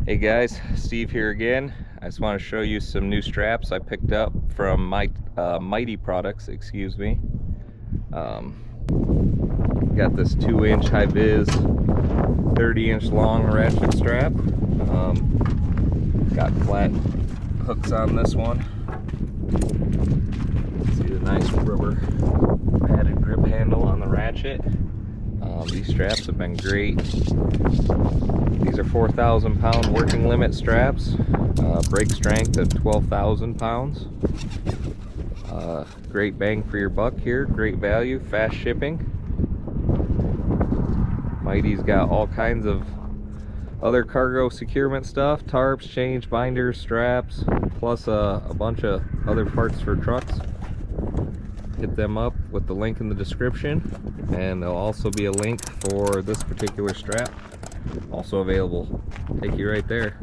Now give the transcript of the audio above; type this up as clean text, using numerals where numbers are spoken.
Hey guys, Steve here again. I just want to show you some new straps I picked up from my Mytee products, excuse me. Got this 2-inch high vis 30-inch long ratchet strap. Got flat hooks on this one. See the nice rubber padded grip handle on the ratchet. These straps have been great. These are 4,000 pound working limit straps, brake strength of 12,000 pounds. Great bang for your buck here, great value, fast shipping. Mytee's got all kinds of other cargo securement stuff, tarps, chains, binders, straps, plus a bunch of other parts for trucks. Hit them up with the link in the description, and there'll also be a link for this particular strap also available. Take you right there.